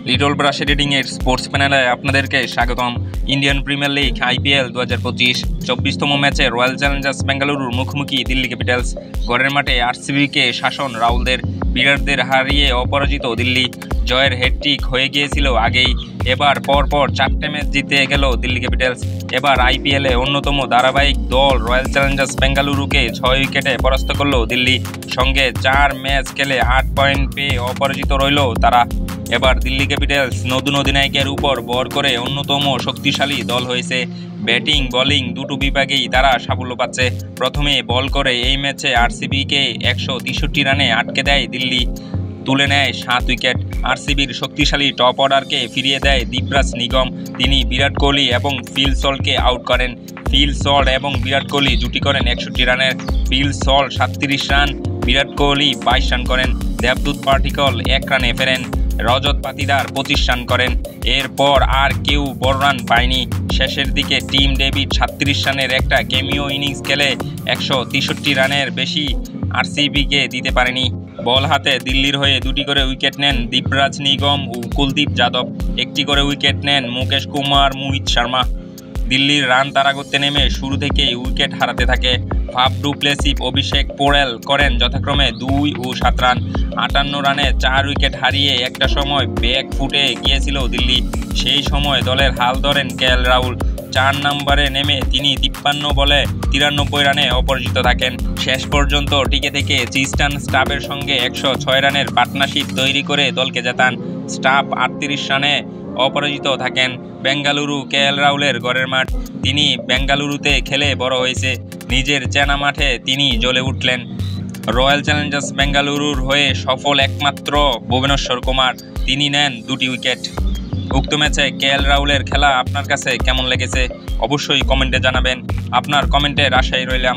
Little brush এডিটিংয়ের sports প্যানেলে আপনাদেরকে স্বাগতম। ইন্ডিয়ান প্রিমিয়ার লিগ IPL 2025 24তম ম্যাচে রয়্যাল চ্যালেঞ্জার্স বেঙ্গালুরুর মুখোমুখি দিল্লি ক্যাপিটালস। ঘরের মাঠে RCBকে শাসন রাহুলদের, বিরাটদের হারিয়ে অপরাজিত দিল্লি। জয়ের হ্যাটট্রিক হয়ে গিয়েছিল আগেই, এবার পরপর 4টে ম্যাচ জিতে গেল দিল্লি ক্যাপিটালস। এবার IPL-এ অন্যতম ধারাবাহিক দল রয়্যাল চ্যালেঞ্জার্স বেঙ্গালুরুকে 6 উইকেটে পরাস্ত করল দিল্লি। সঙ্গে 4 ম্যাচ খেলে 8 পয়েন্ট পেয়ে অপরাজিত রইল তারা। এবার দিল্লি ক্যাপিটালস নতুন অধিনায়কের উপর ভর করে অন্যতম শক্তিশালী দল হয়েছে। ব্যাটিং বোলিং দুটো বিভাগেই তারা সাফল্য পাচ্ছে। প্রথমে বল করে এই ম্যাচে RCBকে 163 রানে আটকে দেয় দিল্লি, তুলে নেয় 7 উইকেট। RCBর শক্তিশালী টপ অর্ডারকে ফিরিয়ে দেয় দীপরাজ নিগম। তিনি বিরাট কোহলি এবং ফিল সল্টকে আউট করেন। ফিল সল্ট এবং বিরাট কোহলি জুটি করেন 61 রানের। Phil Salt 37 run, Virat Kohli 22 run করেন। দেবদূত পাটিকল 1 রানে ফেরেন। রজত পাতিদার 25 রান করেন। এরপর আর কেউ বড় রান পায়নি। শেষের দিকে টিম ডেভিড 36 রানের একটা ক্যামিও ইনিংস খেলে 163 রানের বেশি RCBকে দিতে পারেনি। বল হাতে দিল্লির হয়ে 2টি করে উইকেট নেন দীপরাজ নিগম ও কুলদীপ যাদব। 1টি করে উইকেট নেন মুকেশ কুমার, মোহিত শর্মা। দিল্লির রান তাড়া করতে নেমে শুরু থেকেই উইকেট হারাতে থাকে। ফাফ ডু প্লেসিস, অভিষেক পোরেল করেন যথাক্রমে 2 ও 7 রান। 58 রানে 4 উইকেট হারিয়ে একটা সময় ব্যাক ফুটে গিয়েছিল দিল্লি। সেই সময় দলের হাল ধরেন KL রাহুল। 4 নম্বরে নেমে তিনি 53 বলে 93 রানে অপরাজিত থাকেন। শেষ পর্যন্ত টিকে থেকে চিস্টান স্টাফের সঙ্গে 106 রানের পার্টনারশিপ তৈরি করে দলকে জেতান। স্টাফ 38 রানে অপরাজিত থাকেন। বেঙ্গালুরু KL রাহুলের ঘরের মাঠ, তিনি বেঙ্গালুরুতে খেলে বড় হয়েছে। নিজের চেনা মাঠে তিনি জ্বলে উঠলেন। রয়্যাল চ্যালেঞ্জার্স বেঙ্গালুরুর হয়ে সফল একমাত্র ভুবনেশ্বর কুমার, তিনি নেন 2টি উইকেট। উক্ত ম্যাচে KL রাহুলের খেলা আপনার কাছে কেমন লেগেছে অবশ্যই কমেন্টে জানাবেন। আপনার কমেন্টের আশায় রইলাম।